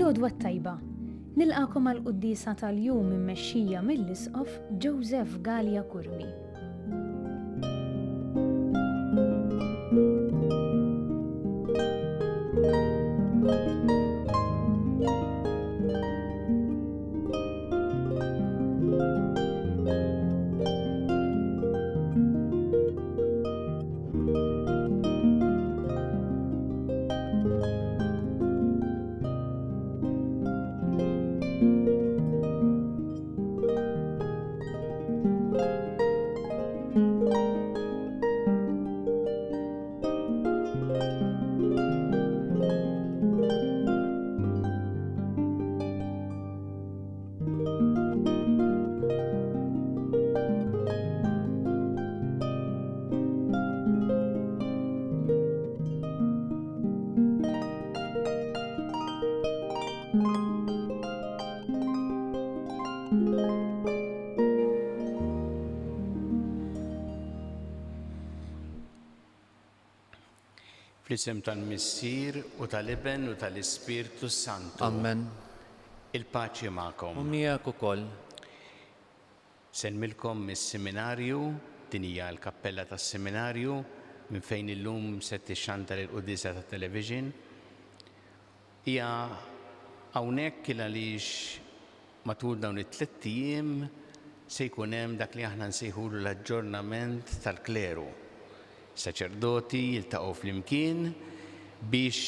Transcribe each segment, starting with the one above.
L-għodwa tajba. Nilqakom għal qudiesa tal-jum immexxija mill-Isqof Joseph Gallia Kurmi. Fl-isem tal-Missier u tal-Iben u tal-Ispirtu Santu. Amen. Il-paċi magħkom. U miegħek ukoll. Semmilkom mis-seminarju, din hija l-kappella tas-seminarju minn fejn illum se tixxantar il-qudiesa tat-television. Hija hawnhekk il għaliex matul dawn it-tliet ijiem se jkun hemm dak li aħna nsejħulu l-aġġornament tal-kleru. Saċerdoti jiltaqgħu flimkien biex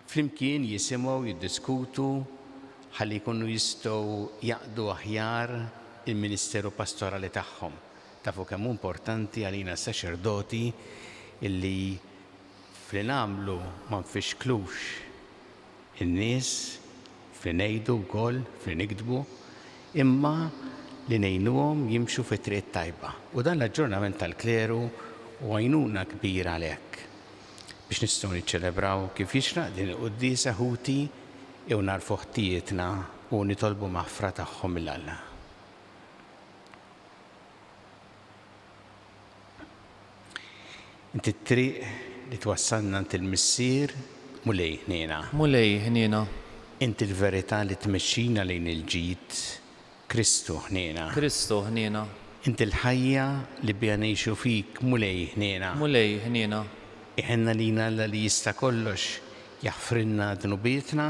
flimkien jisimgħu jiddiskutu ħalli jkunu jistgħu jaqdu aħjar il-Ministeru Pastorali tagħhom. Tafu kemm importanti għalina saċerdoti illi fli nagħmlu ma nfixklux in-nies fli ngħidu wkoll fli nikdbu imma li ngħinuhom jimxu fi triq tajba. U dan l-aġġornament tal-kleru u għajnuna kbira għalhekk biex nistgħu niċċelebraw kif jixraq din il-quddiesa ħuti jew narfu ħtietna u nitolbu maħfra tagħhom mill-Alla. Inti t-triq li twassalna int il-Missier mulej ħniena. Mulej ħniena. Inti l-verità li tmexxina lejn il-ġid Kristu ħniena. Kristu ħniena. Inti l-ħajja li bija ngħixu fik mulej ħniena. Mulej ħniena. Iħenna lina Alla li jista' kollox jaħfrinna dnubietna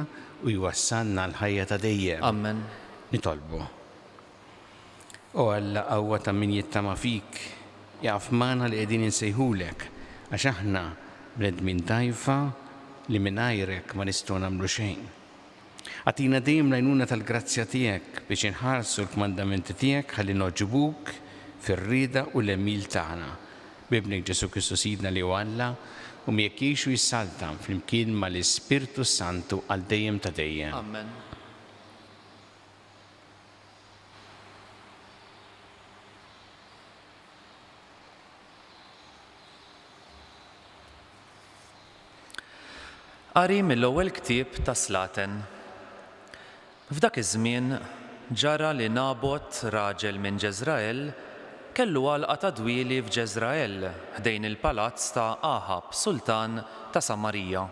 u jwassalna l-ħajja ta' dejjem. Amen. Nitolbu. O Alla qawwa ta' min jittama fik, jaf magħna li qegħdin insejħulek għax aħna bnedmin dgħajfa li mingħajrek ma nistgħu nagħmlu xejn. Għatina dejjem l-għajnuna tal-grazzja tiegħek biex inħarsu l-kmandamenti tiegħek ħalli noġġbuk fir-rieda u l-emil tagħna. Bibnek Ġesu Kristu Sidna li Alla u miegħek jgħixu jissaltam flimkien mal-Ispirtu Santu għal dejjem ta' dejjem. Amen. Qari mill-ewwel ktieb ta' Slaten. F'dak iż-żmien ġara li Nabot, raġel minn Ġeżrael, kellu għalqa ta' dwieli f'Ġeżrael ħdejn il-palazz ta' Ahab, sultan ta' Samarija.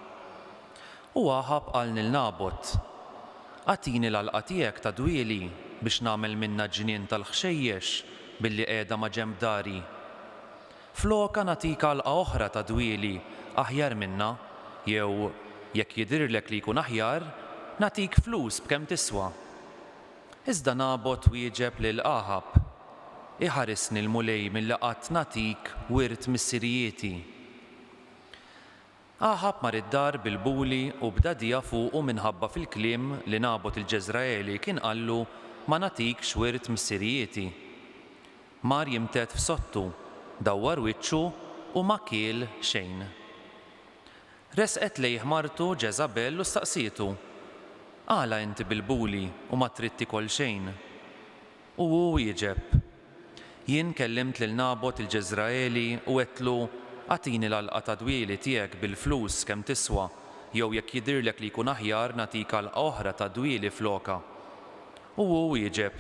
U Ahab qal lil Nabot: "Għatini l-għalqa tiegħek ta' dwieli biex nagħmel minna ġnien tal-ħxejjex billi qiegħda ma' ġenb dari. Floka nagħtik għalqa oħra ta' dwieli aħjar minna, jew jekk jidhirlek li jkun aħjar, nagħtik flus b'kemm tiswa." Iżda Nabot wieġeb lil Ahab: "Iħarisni l-mulej milli qatt nagħtik wirt missirijieti." Ahab mar id-dar bil-buli u bda dija fuqu minħabba fil-kliem li Nabot il-Ġeżraeli kien qallu ma nagħtikx wirt missirijieti. Mar jimtet f'sottu, dawwar wiċċu u ma kiel xejn. Resqet lejh martu Ġeżabel u staqsietu: "Għala inti bil-buli u ma trid tikol xejn?" U hu wieġeb: "Jien kellimt lil Nabot il-Ġeżraeli u għedtlu: Għatini l-għalqa ta' dwieli tiegħek bil-flus kemm tiswa, jew jekk jidhirlek li jkun aħjar nagħtik għalqa oħra ta' dwieli floka." U hu wieġeb: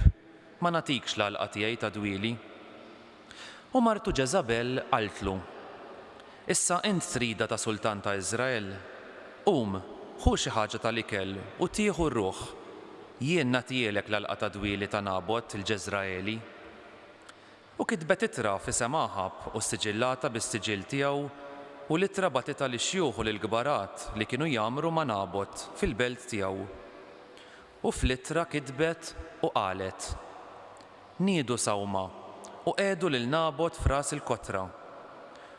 "Ma nagħtikx l-għalqa tiegħi ta' dwieli." U martu Ġeżabel qaltlu: "Issa int trida ta' sultan ta' Iżrael, ħu xi ħaġa tal-ikel u tieħu r-ruħ, jien nagħtielek l-għalqa ta' dwieli ta' Nabot il-Ġeżraeli. U kitbet ittra f'isem Aħab u siġillata bis-siġill tiegħu u l-ittra batita lix-xjuħ u lill-kbarat li kienu jagħmru ma' Nabot fil-belt tiegħu. U fl-ittra kitbet u qalet: Niedu sawma u qiegħdu lil Nabot f'ras il-kotra.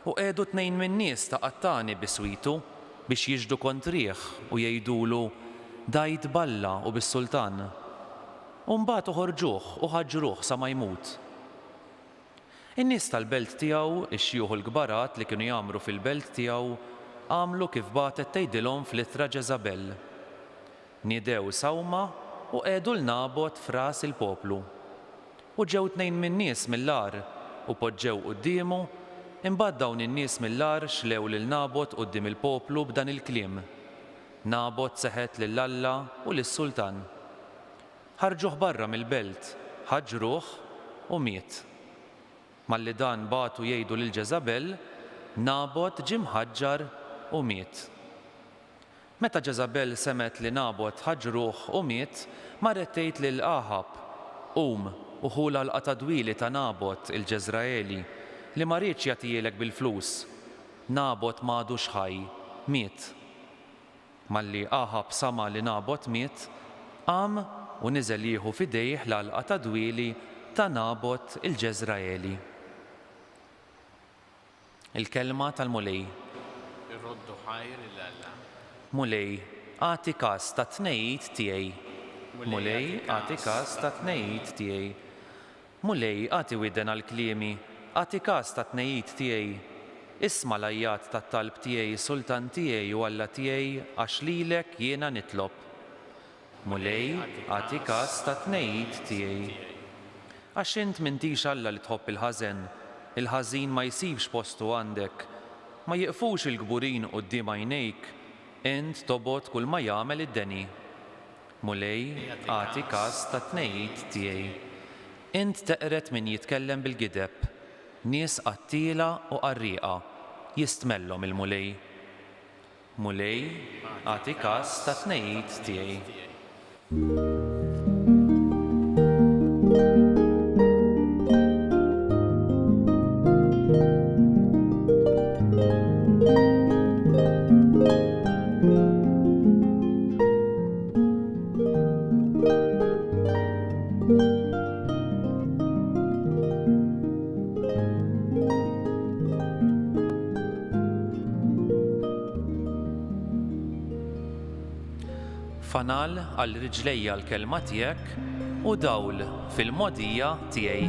U qiegħdu 2 min-nies ta' qattani biswitu biex jiġdu kontrih u jgħidulu dajt balla u bis-sultan. U mbagħad uħorġuh u ħaġġruh sa ma jmut. In-nies tal-belt tiegħu, ix-xjuħ u l-kbarat li kienu jagħmlu fil-belt tiegħu, għamlu kif bagħtet tgħidilhom fl-ittra Ġeżabel. Niedew sawma u qiegħdu l-Nabot f'ras il-poplu. U ġew 2 min-nies mill-ar u poġġew qudiemu, imbagħad dawn in-nies mill-ar xlew lil Nabot quddiem il-poplu b'dan il-kliem: Nabot seħet lill-Alla u lis-sultan. Ħarġuh barra mill-belt, ħaġġruh u miet. Malli dan bagħtu jgħidu lil Ġeżabel, Nabot ġie mħaġġar u miet. Meta Ġeżabel semet li Nabot ħaġġruh u miet, marret tgħid lil Aħab: Qum u ħu l-għalqa ta' dwieli ta' Nabot il-Ġeżraeli li ma rridx jagħtihilek bil-flus. Nabot m'għadux ħaj, miet. Malli Aħab sama li Nabot miet, qam u niżel jieħu f'idejh l-għalqa ta' dwieli ta' Nabot il-Ġeżraeli. Il-kelma tal-mulej. Irroddu ħajr il-Alla. Mulej, għati każ ta' tnejjid tiegħi. Mulej, għati każ ta' tnejjid tiegħi. Mulej, għati widen għall-kliemi, għati każ ta' tnejjid tiegħi. Isma' l-ajjat tat-talb tiegħi, sultan tiegħi u Alla tiegħi għax lilek jiena nitlob. Mulej, għati każ ta' tnejjid tiegħi. Għax int m'intix Alla li tħobb il-ħażen, il-ħażin ma jsibx postu għandek, ma jiqfux il-gburin quddiem għajnejk, int tobgħod kull ma jagħmel id-deni. Mulej, għati każ ta' tnejjid tiegħi. Int teqret min jitkellem bil-gideb, nies qattila u qarrieqa, jistmellhom il-mulej. Mulej, għati każ ta' tnejjid tiegħi. Fanal għal riġlejja l-kelma tiegħek u dawl fil-mogħdija tiegħi.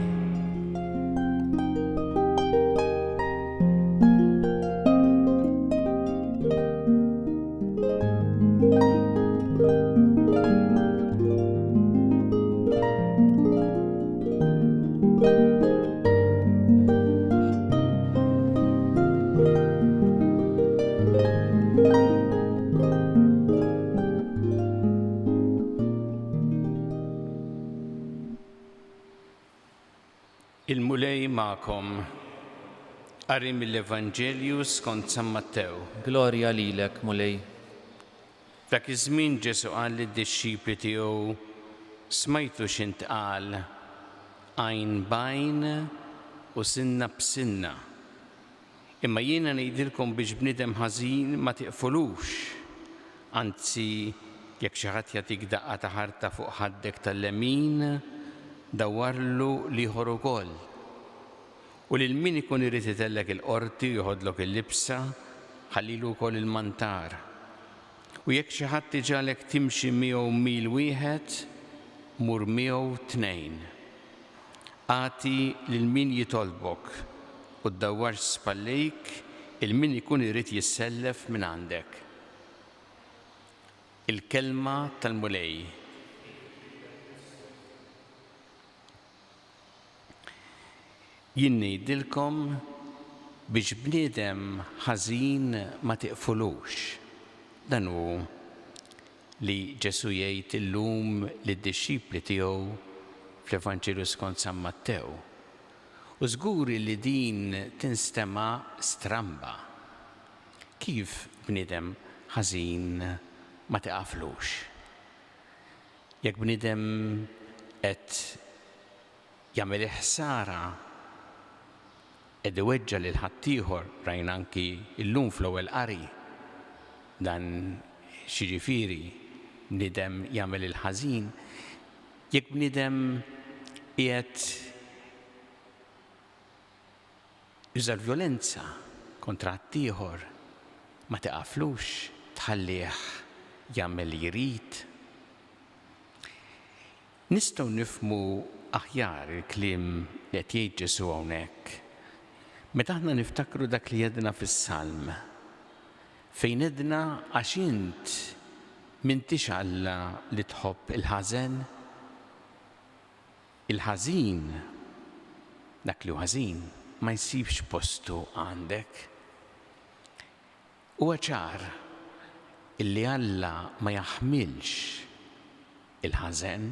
Il-mulej ma'kom. Qari mill-Evanġelju skont San Mattew. Glorja lilek, mulej. Dak iż-żmien Ġesu qal lid-dixxipli tiegħu: Smajtu x'intqal għajn b'għajn u sinna b'sinna. Imma jiena ngħidilkom biex bniedem ħażin ma tiqfulux. Anzi, jekk xi ħadd jagħtik daqqa ta' ħarta fuq ħaddek tal-lemin, dawwarlu liħor ukoll. U lil min ikun irid itellek il-qorti joħodlok il-libsa, ħallilu wkoll il-mantar. U jekk xi ħadd iġalek timxi miegħu mil wieħed, mur miegħu 2. Għati lil min jitolbok u ddawwarx spallejk il-min ikun irid jissellef minn għandek. Il-kelma tal-mulej. Jien ngħidilkom biex bniedem ħażin ma tiqfulux. Dan hu li Ġesu jgħid illum lid-dixxipli tiegħu fl-Evanġelju skont San Mattew. U żguri li din tinstema' stramba. Kif bniedem ħażin ma tiqaflux. Jekk bniedem qed jagħmel ħsara qed iweġġa' lil ħaddieħor rajna anki llum fl-ewwel qari dan xiġifieri bniedem jagħmel il-ħażin, jekk bniedem qiegħed juża l-vjolenza kontra ħaddieħor ma tiqaflux tħallih jagħmel li jrid. Nistgħu nifhmu aħjar il-kliem li qed jgħid Ġesu hawnhekk meta aħna niftakru dak li jedna fis-Salm fejn edna għax int m'intix Alla li tħobb il-ħażen, il-ħażin dak li hu ħażin ma jsibx postu għandek. Huwa ċar illi Alla ma jaħmilx il-ħażen,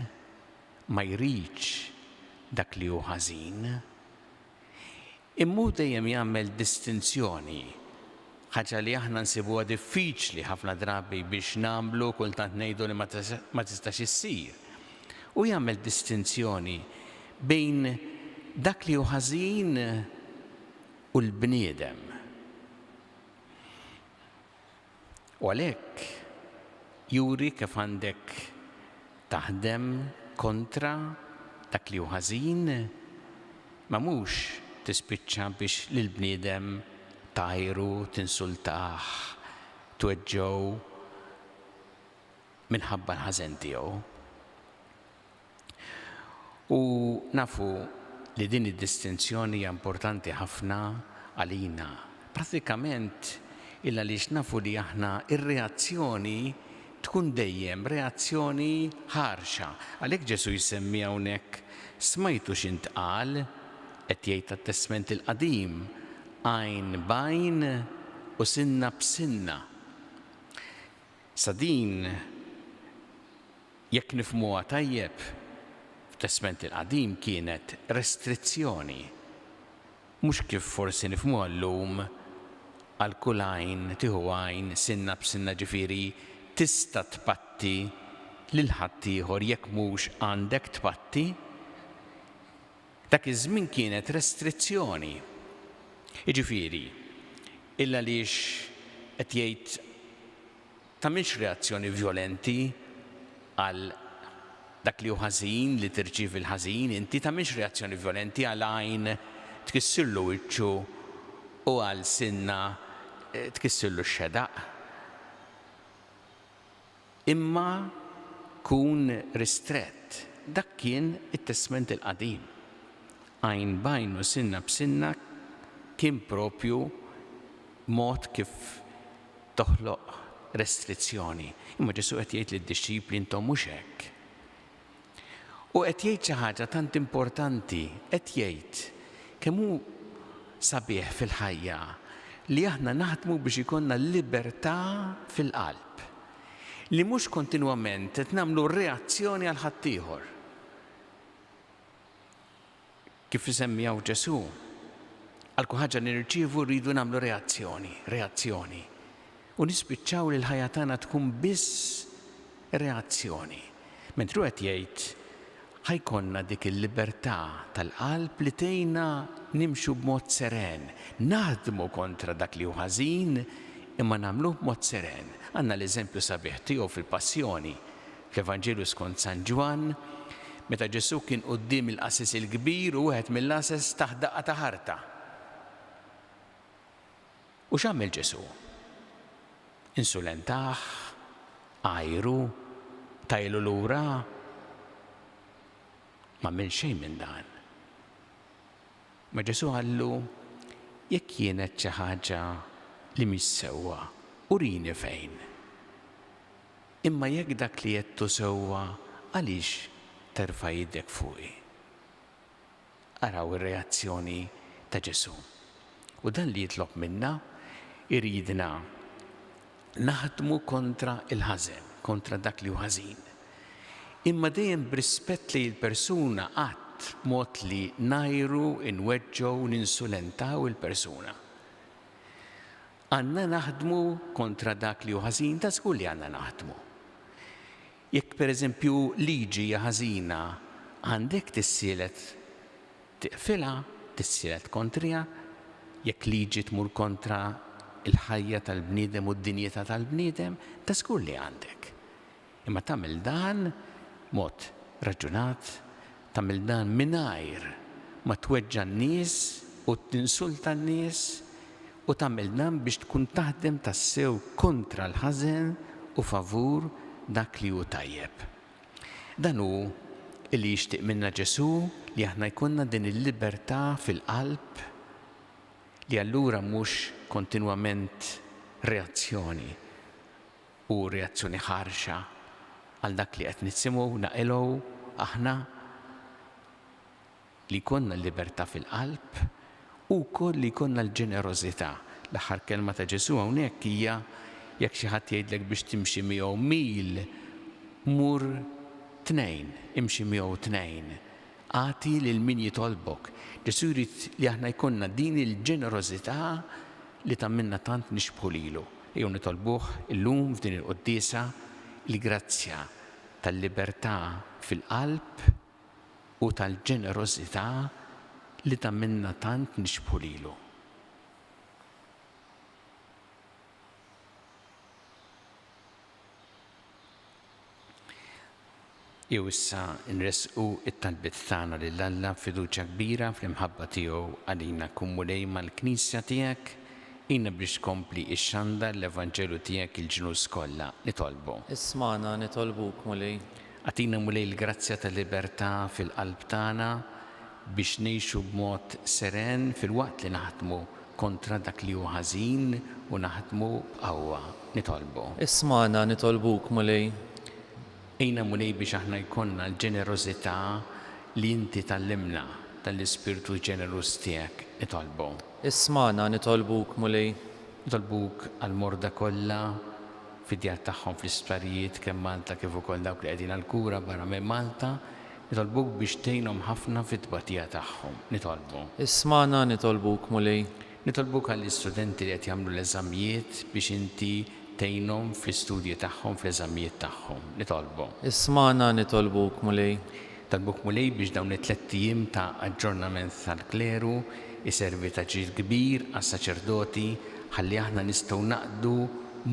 ma jridx dak li hu ħażin. Imma dejjem jagħmel distinzjoni, ħaġa li aħna nsibuha diffiċli ħafna drabi biex nagħmlu kultant ngħidu li ma tistax issir. U jagħmel distinzjoni bejn dak li hu ħażin u l-bniedem. U għalhekk juri kif għandek taħdem kontra dak li hu ħażin ma mhux tispiċċa biex lill-bniedem tajru, tinsultaħ, tweġġew minħabba l-ħażen tiegħu. U nafu li din id-distinzjoni hija importanti ħafna għalina. Pratikament illa għaliex nafu li aħna ir-reazzjoni tkun dejjem reazzjoni ħarxa. Għalhekk Ġesu jsemmi hawnhekk smajtu x'intqal qed jgħid tat-Testament il-Qadim għajn b'għajn u sinna b'sinna. Sa din jekk nifhmuha tajjeb f'Testament il-Qadim kienet restrizzjoni. Mhux kif forsi nifhmuha llum għal kull għajn tieħu għajn sinna b'sinna ġifieri tista' tpatti lil ħaddieħor jekk mhux għandek tpatti. Dak iż-żmien kienet restrizzjoni. Jiġifieri, illa għaliex qed jgħid tagħmilx reazzjoni vjolenti għal dak li hu ħażin li tirċievi l-ħażin, inti tagħmilx reazzjoni vjolenti għal għajn tkissirlu wiċċu u għal sinna tkissirlu x-xedaq. Imma kun ristrett. Dak kien it-Testament il-Qadim. Għajn b'għajn u sinna b'sinna kien propju mod kif toħloq restrizzjoni. Imma Ġesu qed jgħid lid-dixxipli intom mhux hekk. U qed jgħid xi ħaġa tant importanti, qed jgħid kemm hu sabiħ fil-ħajja li aħna naħdmu biex ikollna l-libertà fil-qalb. Li mhux kontinwament qed nagħmlu reazzjoni għal ħaddieħor. Kif isemmijaw Ġesu, għal kull ħaġa nirċievu rridu nagħmlu reazzjoni. U nispiċċaw li l-ħajja tagħna tkun biss reazzjoni. Mentru qed jgħid ħajkonna dik il-libertà tal-qalb li tgħinna nimxu b'mod seren, naħdmu kontra dak li hu ħażin imma nagħmluh b'mod seren. Għandna l-eżempju sabiħ tiegħu fil-Passjoni fl-Evanġelju skont San Ġwan, meta Ġesu kien quddiem il-qasis il-kbir u wieħed mill-qases taħt daqqa ta' ħarta. U x'għamel Ġesu? Insulentaħ, għajru, tajlu lura, ma m'għamel xejn minn dan. Ma Ġesu għallu jekk kienet xi ħaġa li mhix sewwa, urini fejn. Imma jekk dak li jettu sewwa għaliex terfa' jidek fuqi. Araw ir-reazzjoni ta' Ġesu. U dan li jitlob minna iridna naħdmu kontra il-ħażen, kontra dak li hu ħażin. Imma dejjem b'rispett li l-persuna qatt mod li najru, inweġġgħu, ninsulentaw il-persuna. Għandna naħdmu kontra dak li hu ħażin, ta' żgur li għandna naħdmu. Jekk pereżempju liġi ħażina għandek tissielet tiqfilha, tissielet kontrija, jekk liġi tmur kontra il-ħajja tal-bniedem u d-dinjità tal-bniedem, ta' żgur li għandek. Imma tagħmel dan mod raġunat, tagħmel dan mingħajr ma tweġġa' n-nies u tinsulta n-nies u tagħmel dan biex tkun taħdem tassew kontra l-ħażen u favur dak li hu tajjeb. Dan hu li jixtieq minna Ġesu li aħna jkollna din il-libertà fil-qalb li allura mhux kontinwament reazzjoni u reazzjoni ħarxa għal dak li qed nisimgħu naqilgħu aħna li jkollna l-libertà fil-qalb u wkoll li jkollna l-ġenerożità. L-aħħar kelma ta' Ġesu hawnhekk hija jekk xi ħadd jgħidlek biex timxi miegħu mil mur 2, imxi miegħu 2. Għati lil min jitolbok. Ġesu jrid li aħna jkollna din il-ġenerożità li tamminna tant nixbħu lilu. Jew nitolbuh illum f'din il-quddiesa il-grazzja tal-libertà fil-qalb u tal-ġenerożità li tamminna tant nixbħu lilu. Jew issa nresqu it-talbiet tagħna lil Alla fiduċja kbira fl-imħabba tiegħu għalina kummulej mal-Knisja tiegħek inna biex tkompli x-xandar l-Evanġelu tiegħek il-ġnus kollha nitolbu. Ismana nitolbuk mulej. Għatina mulej il-grazzja tal-libertà fil-qalb tagħna biex ngħixu b'mod seren fil-waqt li naħdmu kontra dak li hu ħażin u naħdmu b'qawwa nitolbu. Ismana nitolbuk mulej. Ejna mulej biex aħna jkollna l-ġenerożità li inti tallimna tal-Ispirtu ġenerus tiegħek nitolbu. Ismana nitolbuk mulej. Nitolbuk għal-morda kollha fid-djar tagħhom fl-isptarijiet kemm Malta kif ukoll dawk li qegħdin għall-kura barra minn Malta, nitolbuk biex tgħinhom ħafna fit-tbatija tagħhom. Nitolbu. Ismana nitolbuk mulej. Nitolbuk għall-istudenti li qed jagħmlu l-eżamijiet biex inti tgħinhom fl-istudji tagħhom fl-eżamijiet tagħhom. Nitolbu. Ismana nitolbuk mulej. Talbuk mulej biex dawn it-3 ijiem ta' aġġornament tal-kleru iservi ta' ġid kbir għas-saċerdoti ħalli aħna nistgħu naqdu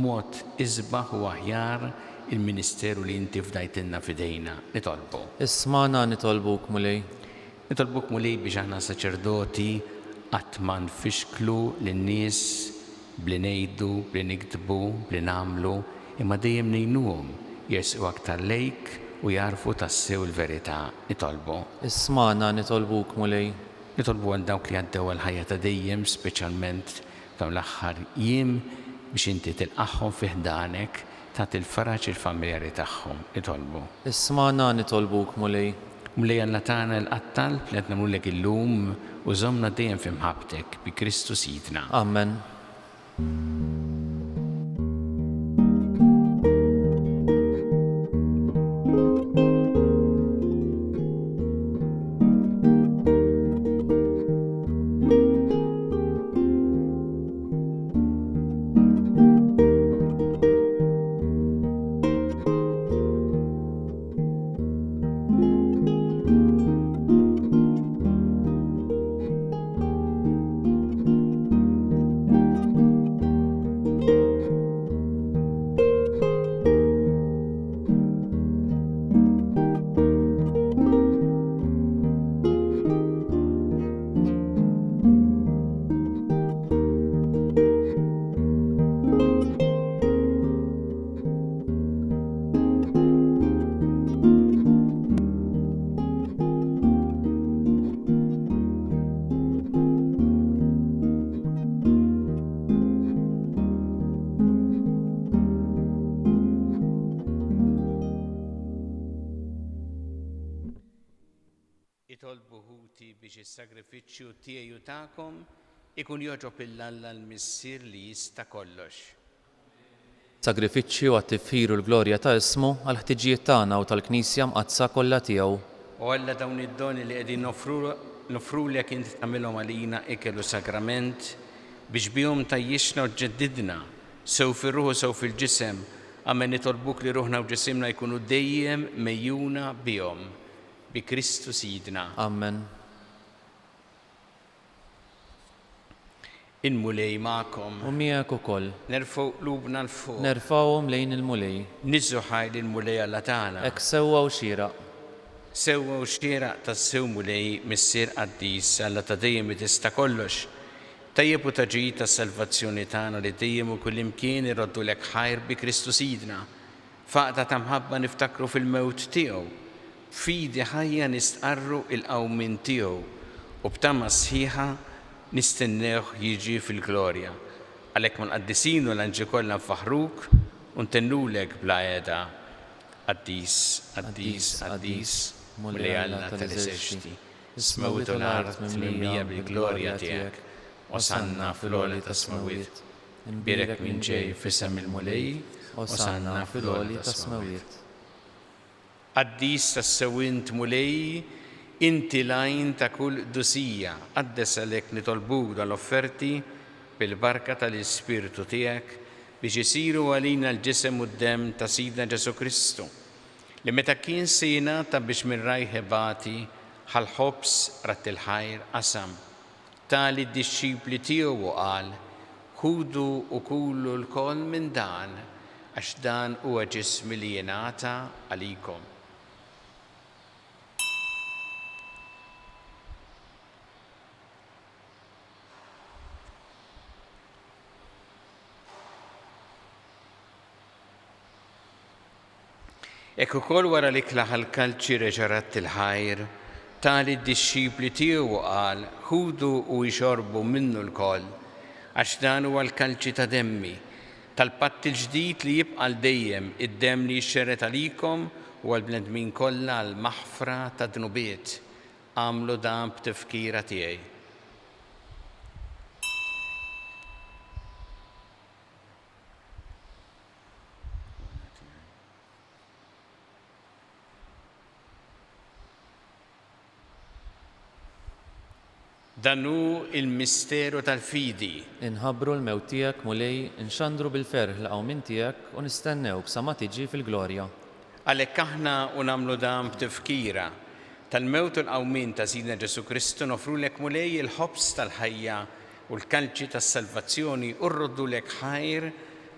mod isbaħ u aħjar il-ministeru li inti fdajtilna fidejna. Nitolbu. Ismana nitolbuk mulej. Nitolbuk mulej biex aħna saċerdoti qatt ma nfixklu lin-nies bli ngħidu, bli niktbu, bli nagħmlu, imma dejjem ngħinuhom jersqu aktar lejk u jarfu tassew il-verità. Nitolbu. Ismana nitolbuk mulej. Nitolbu għal dawk li għaddew għal-ħajja ta' dejjem, speċjalment dawn l-aħħar jiem biex inti tilqaħħom fi ħdanek tagħti il-faraġ il-familjari tagħhom. Nitolbu. Ismana nitolbuk mulej. Mulej Alla tagħna l-qattal li qed nagħmlulek illum u żommna dejjem fi mħabbtek bi Kristu Sidna. Amen. Itolbu ħuti biex is-sagrifiċċju tiegħi u tagħkom ikun jogħġob il-Alla l-Missier li jista' kollox. Sagrifiċċju għat-tifħir u l-glorja ta' ismu għal ħtiġijiet tagħna u tal-Knisja mqazza kollha tiegħu. U Alla dawn id-doni li qegħdin nofrulek inti tagħmilhom għalina ikel u sakrament biex bihom tajjixna u ġeddidna sew fir-ruħ u sew fil-ġisem Amen. Nitolbuk li ruħna u ġisimna jkunu dejjem mejjuna bihom bi Kristu Sidna. Amen. Il-mulej ma'kom. U miegħek ukoll. Nerfgħu qlubna l-fuq. Nerfawhom lejn il-mulej. Niżżu ħajl il-mulej Alla tagħna. Hekk sewwa u xieraq. Sewwa u xieraq tas-sew mulej missier qaddis Alla ta' dejjem tista' kollox. Tajjeb u taġid tas-salvazzjoni tagħna li dejjem u kullimkien iroddu lek ħajr bi Kristu Sidna. Faqda ta' mħabba niftakru fil-mewt tiegħu. Fidi ħajja nistqarru il-qawmin tiegħu u b'tama sħiħa nistennew jiġi fil-glorja. Għalhekk ma nqaddisinu l-anġi kollha nfaħruk u ntennulek bla qiegħda. Qaddis, qaddis, qaddis, mulej Alla tal-eżerċiti. Ismawit l-art mimlija bil-glorja tiegħek. Osanna fil-għoli ta' smawiet. Imbirek minn ġej f'isem il-mulej. Osanna fil-għoli ta' smawiet. Qaddis tas-sewint mulej, inti lajn ta' kull dusija, qaddes għalhekk nitolbuk dal-offerti bil-barka tal-Ispirtu tiegħek biex isiru għalina l-ġisem u d-dem ta' Sidna Ġesu Kristu, li meta kien se jingħata biex minn rajħebati ħal-ħobs rat il-ħajr qasam. Tali d-disċipli tiegħu qal, ħudu u kullu l-koll minn dan, għax dan huwa ġismi li jingħata għalikom. Ekku kol wara li klaħal kalċi reġarat il-ħajr, tali d-disċipli tiegħu qal, ħudu u jxorbu minnu l-koll, għax dan huwa l-kalċi ta' demmi, tal-patt il-ġdid li jibqa' dejjem id-dem li jxerret għalikom u għall-bnedmin kollha għall-maħfra ta' dnubiet. Għamlu dan b'tifkira tiegħi. Danu il-misteru tal-fidi. Inħabbru l-mewt tiegħek mulej, inxandru bil-ferħ l-qawmin tiegħek u nistennewk sa ma tiġi fil-glorja. Għalhekk aħna u nagħmlu dan b'tifkira tal-mewt u l-qawmin ta' Sidna Ġesu Kristu nofrulek mulej il-ħobs tal-ħajja u l-kalċi tas-salvazzjoni u rroddulek ħajr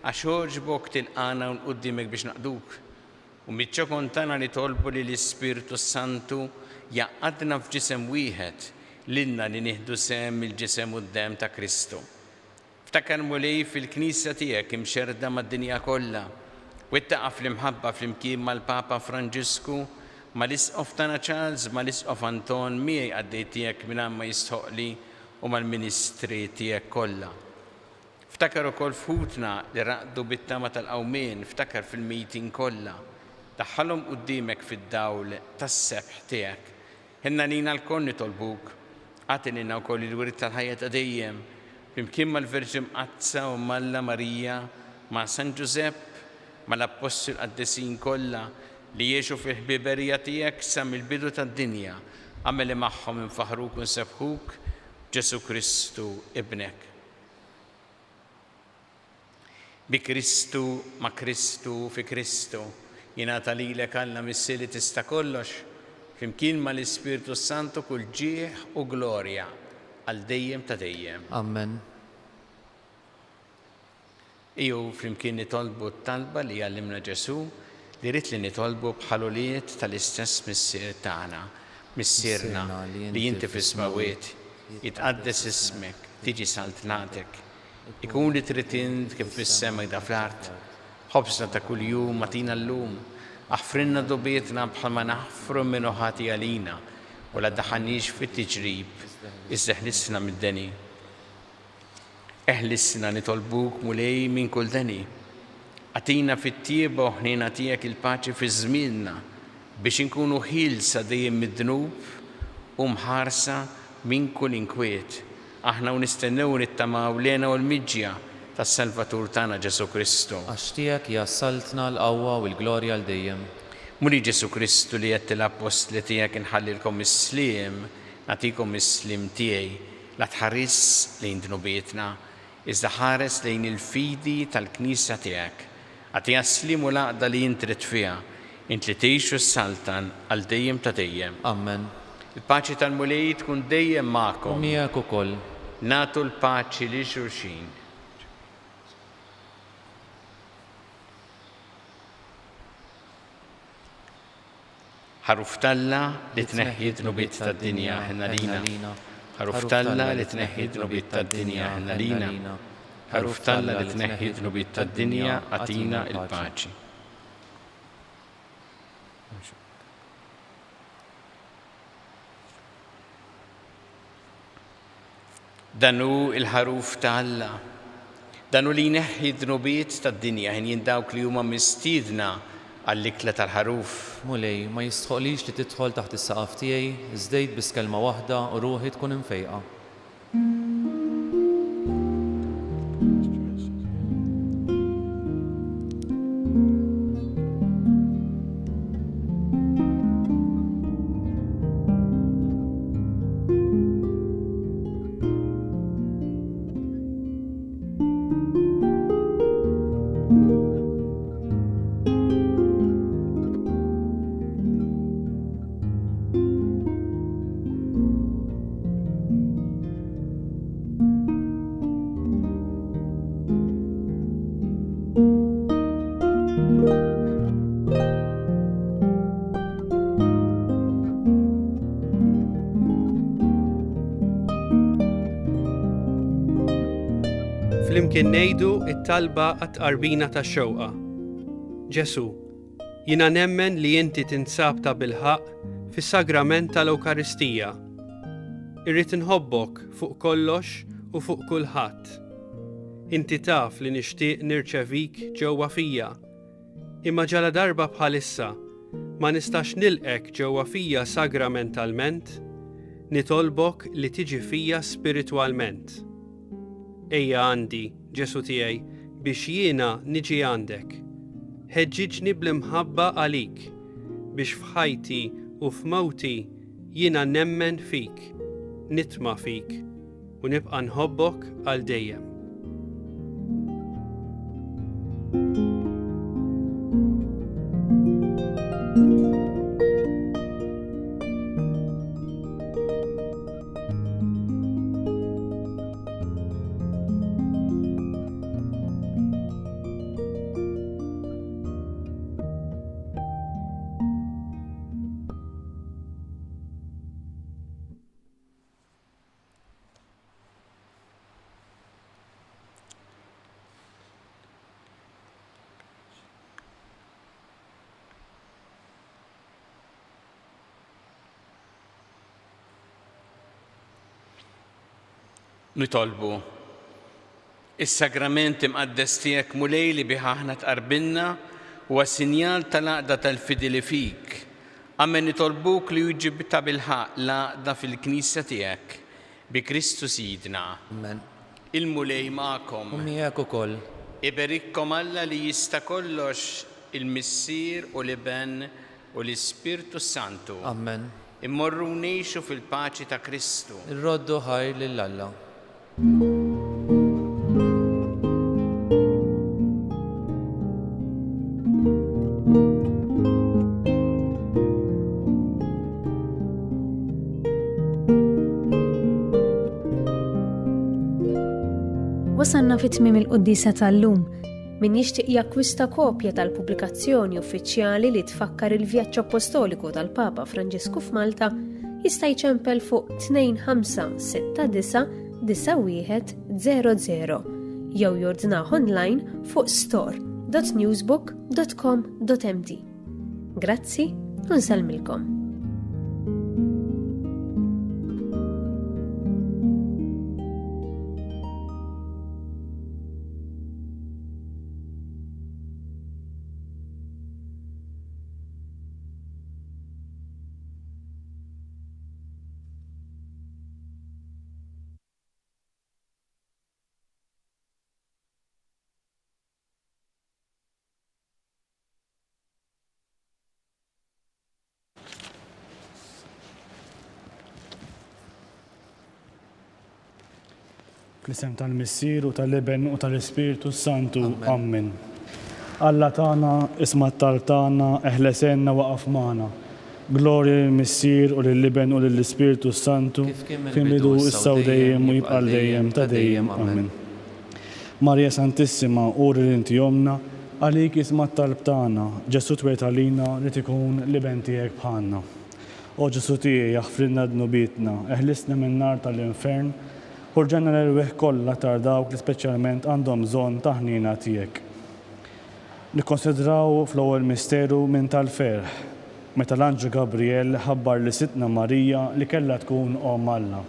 għax oġbok tilqana u nquddimek biex naqduk. U miċ-ċokon tagħna nitolbu li l-Ispirtu Santu jaqgħadna f'ġisem wieħed l-inna li nieħdu sem il-ġisem u d-dem ta' Kristu. Ftakar mulej fil-Knisja tiegħek imxerda mad-dinja kollha, u ittaqa' fl-imħabba flimkien mal-Papa Franġisku, mal-Isqof tagħna Charles, mal-Isqof Anton miegħi għaddej tiegħek mingħajr ma jistħoqli u mal-Ministri tiegħek kollha. Ftakar ukoll f'ħutna li raqdu bit-tama tal-qawmien, ftakar fil-meeting kollha. Daħħalhom quddiemek fid-dawl tas-sebħ tiegħek. Ħinna nina l-koll nitolbuk. Għatinina wkoll il-wirid tal-ħajja ta' dejjem, flimkien mal-Verġin Qazza u Malla Marija, ma' San Giusepp, mal-Apostol qaddesin kollha li jiexu fil-ħbiberija tiegħek sa mill-bidu tad-dinja, għamel li magħhom infaħruk u nsebħuk Ġesu Kristu ibnek. Bi Kristu, ma' Kristu, fi Kristu, jingħata lilek Alla missi li tista' kollox, flimkien ma l-Ispirtu Santu kull ġieħ u glorja għal dejjem ta' dejjem. Amen. Iju flimkien nitolbu t-talba li għallimna Ġesu li rrid li nitolbu bħaluliet tal-istess missier tagħna, missierna li jinti fis-smawiet, jitqaddes ismek, tiġi saltnatek, ikun li trid int kif fis-sema da fl-art, ħobsna ta' kuljum matina llum, aħfrinna dobietna bħalma naħfru minnu ħati għalina u la daħanix fit-tiġrib, iżdeħlissna mid-deni. Eħlissna nitolbuk mulej minn kull deni. Għatina fit-tieba u ħnina tiegħek il-paċi fi żmienna biex inkunu ħilsa dejjem mid-dnub u mħarsa minn kull inkwiet. Aħna u nistennew nittamaw lena u l-miġja tas-Salvatur tagħna Ġesu Kristu. Għax tiegħek jassaltna l-qawwa u l-glorja l dejjem. Muli Ġesu Kristu li qed l-apostli tiegħek inħallilkom is-sliem, nagħtikom is-sliem tiegħi, la tħares lejn dnubietna, iżda ħares lejn il-fidi tal-Knisja tiegħek. Għatija slim u laqda li jintrit fija, int li tgħixu s-saltan għal dejjem ta' dejjem. Amen. Il-paċi tal-Mulej tkun dejjem U magħkom. miegħek ukoll. Natu l-paċi li xulxin. ħaruf talla li tneħħi d-nubiet tad-dinja ħinna lina. ħaruf talla li tneħħi d-nubiet tad-dinja ħinna lina. ħaruf talla li tneħħi d-nubiet tad-dinja għatina il-paċi. Danu il-ħaruf ta' Alla. Danu li jneħħi d-nubiet tad-dinja ħin jindawk li huma mistiedna għall-ikla tal-ħaruf. Mulej, ma jistħoqlix li tidħol taħt is-saqaf tiegħi, żdejt biss kelma waħda u ruħi tkun imfejqa. Flimkien ngħidu t-talba għat-tqarbina tax-xewqa. Ġesu, jiena nemmen li inti tinsab ta' bilħaq fis-sagrament tal-Ewkaristija. Irrid inħobbok fuq kollox u fuq kulħadd. Inti taf li nixtieq nirċevik ġewwa fija. Imma ġala darba bħalissa ma nistax nilqek ġewwa fija sagramentalment, nitolbok li tiġi fija spiritwalment. Ejja għandi, Ġesu tiegħi, biex jiena niġi għandek. Ħeġġiġni bl-imħabba għalik, biex f'ħajti u f'mawti jiena nemmen fik, nitma' fik u nibqa' nħobbok għal dejjem. Nitolbu. Is-sagrament imqaddes tiegħek Mulej li bih aħna tqarbilna huwa sinjal tal-għaqda tal-fidi fik. Amen nitolbuk li jġib ta' bilħaq l-għaqda fil-Knisja tiegħek bi Kristu Sidna. Amen. Il-Mulej magħkom. U miegħek ukoll. Iberikkom Alla li jista' kollox il-Missier u l-Iben u l-Ispirtu Santu. Amen. Immorru ngħixu fil-paċi ta' Kristu. Irroddu ħajr lil Alla. Wasanna fit-tmiem il-Quddisa tal-lum. Min jixtieq jakkwista kopja tal-pubblikazzjoni uffiċjali li tfakkar il-vjaġġ apostoliku tal-Papa Franġisku f'Malta jista' jċempel fuq 2569 9100 jew jordnah online fuq store.newsbook.com.mt. Grazzi u nsalmilkom. Fl-isem tal-Missier u tal-Iben u tal-Ispirtu Santu. Amen. Alla tagħna, isma' t-talb tagħna, eħlesenna waqaf magħna. Glorja lill-Missier u lill-Iben u lill-Ispiritu Santu, kien bidu issa u dejjem u jibqa' dejjem ta' dejjem. Amen. Marja Santissima, uri li inti jomna, għalik isma' t-talb tagħna, Ġesu twiet għalina li tikun l-Iben tiegħek bħalna. O Ġesu tiegħi jaħfrilna dnubietna, eħlisna min-nar tal-infern, ħurġenna l-irwieħ kollha tar dawk li speċjalment għandhom bżonn ta' ħnina tiegħek. Nikkonsidraw fl-ewwel misteru minn tal-ferħ, meta l-Anġu Gabriel ħabbar li sitna Marija li kellha tkun Om Alla.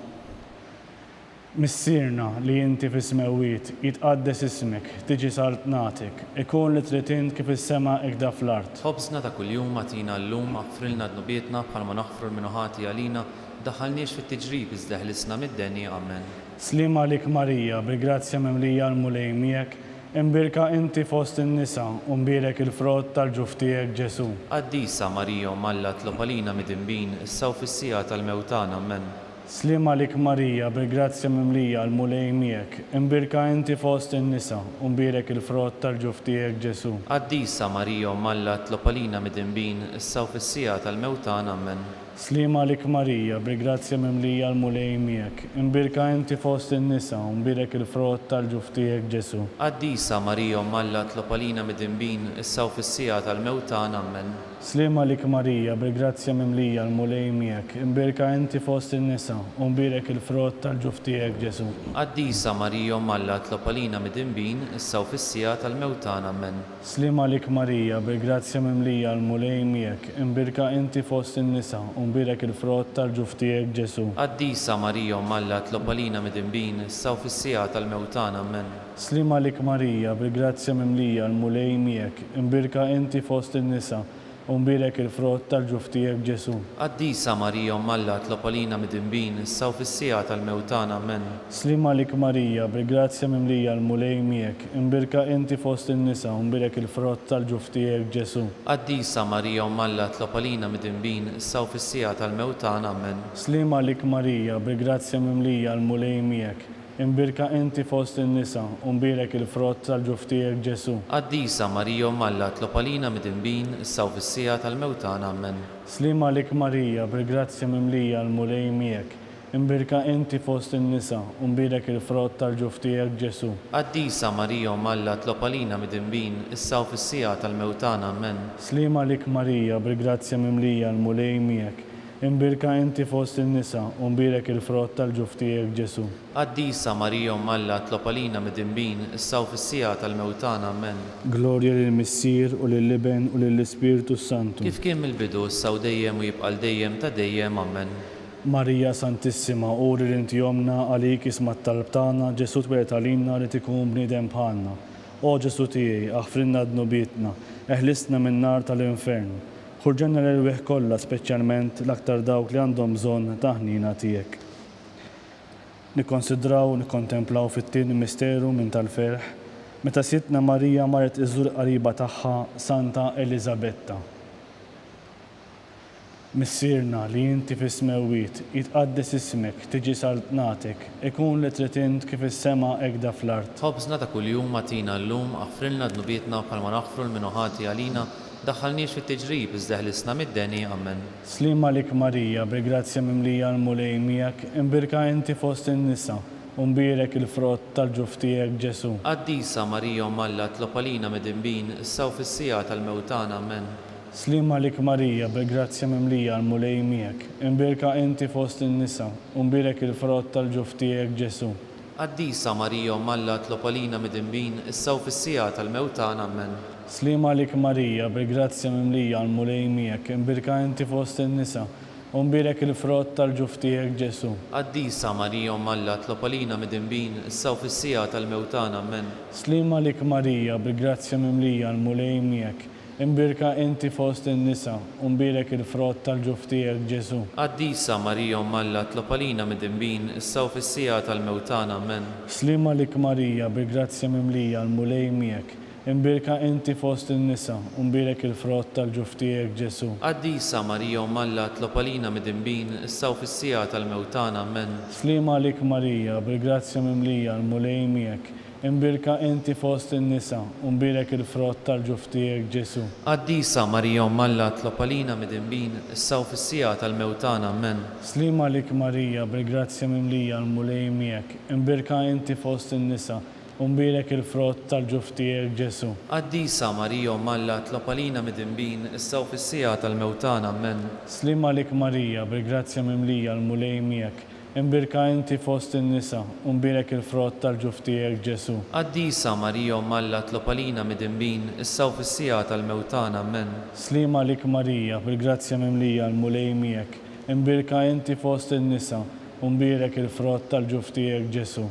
Missierna li inti fis-smewiet jitqaddes ismek, tiġi saltnatek, ikun li trid int kif is-sema ekda fl-art. Ħobżna ta' kuljum agħtina llum aħfrilna dnubietna bħalma naħfru l-minuħati għalina, daħħalniex fit-tiġrib iżda ħlisna mid-denji. Amen. Slim għalik Marija, bil-grazzja memlija l-mulej miegħek, imbirka inti fost in-nisa u mbirek il-frott tal-ġuf tiegħek Ġesu. Qaddisa Marija Om Alla tlob għalina mid-imbin, issa u fis-sija tal-mewtana. Amen. Slim għalik Marija, bil-grazzja memlija l-mulej miegħek, imbirka inti fost in-nisa u mbirek il-frott tal-ġuf tiegħek Ġesu. Qaddisa Marija Om Alla tlob għalina mid-imbin, issa u fis-sija tal-mewtana. Amen. Slim għalik Marija, bil-grazzja memlija l-mulej miegħek, imbirka inti fost in-nisa u mbirek il-frott tal-ġuf tiegħek Ġesu. Qaddisa Marija Om Alla tlob għalina mid-imbin, issa u fis-sija tal-mewtana. Amen. Slim għalik Marija, bil-grazzja memlija l-mulej miegħek, imbirka inti fost in-nisa u mbirek il-frott tal-ġuf tiegħek Ġesu. Qaddisa Marija Om Alla tlob għalina mid-imbin, issa u fis-sija tal-mewtana. Amen. Slim għalik Marija, bil-grazzja memlija l-mulej miegħek, imbirka inti fost in-nisa u mbirek il-frott tal-ġuf tiegħek Ġesu. Qaddisa Marija Om Alla tlob għalina mid-imbin, issa u fis-sija tal-mewtana. Amen. Slim għalik Marija, bil-grazzja memlija l-mulej miegħek, imbirka inti fost in-nisa u mbirek il-frott tal-ġuf tiegħek Ġesu. Qaddisa Marija Om Alla tlob għalina mid-imbin, issa u fis-sija tal-mewtana. Amen. Slim għalik Marija, bil-grazzja memlija l-mulej miegħek, imbirka inti fost in-nisa u mbirek il-frott tal-ġuf tiegħek Ġesu. Qaddisa Marija Om Alla tlob għalina mid-imbin, issa u fis-sija tal-mewtana. Amen. Slim għalik Marija, bil-grazzja memlija l-mulej miegħek, imbirka inti fost in-nisa u mbirek il-frott tal-ġuf tiegħek Ġesu. Qaddisa Marija Om Alla tlob għalina mid-imbin, issa u fis-sija tal-mewtana. Amen. Slim għalik Marija, bil-grazzja memlija l-mulej miegħek, imbirka inti fost in-nisa u mbirek il-frott tal-ġuf tiegħek Ġesu. Qaddisa Marija Om Alla tlob għalina mid-imbin, issa u fis-sija tal-mewtana. Amen. Slim għalik Marija, bil-grazzja memlija l-mulej miegħek, imbirka inti fost in-nisa u mbirek il-frott tal-ġuf tiegħek Ġesu. Qaddisa Marija Om Alla tlob għalina mid-imbin, issa u fis-sija tal-mewtana. Amen. Glorja lill-Missier u lill-Iben u lill-Ispiritu Santu. Kif kien mill-bidu, issa u dejjem u jibqa' dejjem ta' dejjem. Amen. Marija Santissima, uri li inti jomna għalik isma' t-talb tagħna, Ġesu twiet għalina li tikun bniedem bħalna. O Ġesu tiegħi, aħfrilna dnubietna, eħlisna min-nar tal-infern. Ħurġenna l-irwieħ kollha speċjalment l-aktar dawk li għandhom bżonn ta' ħnina tiegħek. Nikkonsidraw u nikkontemplaw fit-tieni misteru minn tal-ferħ, meta sitna Marija marret iżżur qariba tagħha Santa Elisabetta. Missierna li inti fis-smewiet jitqaddes ismek, tiġi saltnatek, ikun li trid int kif is-sema ekda fl-art. Ħobżna ta' kuljum agħtina llum aħfrilna dnubietna bħalma naħfru l-minuħati għalina, daħħalniex fit-tiġrib iżda ħlisna mid-denji. Amen. Slim għalik Marija, bil-grazzja memlija l-mulej miegħek, imbirka inti fost in-nisa u mbirek il-frott tal-ġuf tiegħek Ġesu. Qaddisa Marija Om Alla tlob għalina mid-imbin, issa u fis-sija tal-mewtana. Amen. Slim għalik Marija, bil-grazzja memlija l-mulej miegħek, imbirka inti fost in-nisa u mbirek il-frott tal-ġuf tiegħek Ġesu. Qaddisa Marija Om Alla tlob għalina mid-imbin, issa u fis-sija tal-mewtana. Amen. Slim għalik Marija, bil-grazzja memlija l-mulej miegħek, imbirka inti fost in-nisa u mbirek il-frott tal-ġuf tiegħek Ġesu. Qaddisa Marija Om Alla tlob għalina mid-imbin, issa u fis-sija tal-mewtana. Amen. Slim għalik Marija, bil-grazzja memlija l-mulej miegħek, imbirka inti fost in-nisa u mbirek il-frott tal-ġuf tiegħek Ġesu. Qaddisa Marija Om Alla tlob għalina mid-imbin, issa u fis-sija tal-mewtana. Amen. Slim għalik Marija, bil-grazzja memlija l-mulej miegħek, imbirka inti fost in-nisa u mbirek il-frott tal-ġuf tiegħek Ġesu. Qaddisa Marija Om Alla tlob għalina mid-imbin, issa u fis-sija tal-mewtana. Amen. Slim għalik Marija, bil-grazzja memlija l-mulej miegħek, imbirka inti fost in-nisa, u mbirek il-frott tal-ġuf tiegħek Ġesu. Qaddisa Marija Malla tlob għalina midinbin, issa u fis-sija tal-mewtana, amen. Slima lik Marija, bil-grazzja mimlija l-mulej miegħek, imbirka inti fost in-nisa, u mbirek il-frott tal-ġuf tiegħek Ġesu. Qaddisa Marija Malla tlob għalina midinbin, issa u fis-sija tal-mewtana, amen. Slima lik Marija, bil-grazzja mimlija l-mulej miegħek, imbirka inti fost in-nisa, u mbirek il-frott tal-ġuf tiegħek Ġesu. Qaddisa Marija Malla tlob għalina midinbin, issa u fis-sija tal-mewtana, amen. Slima lik Marija, bil-grazzja mimlija l-mulej miegħek, imbirka inti fost in-nisa, u mbirek il-frott tal-ġuf tiegħek Ġesu.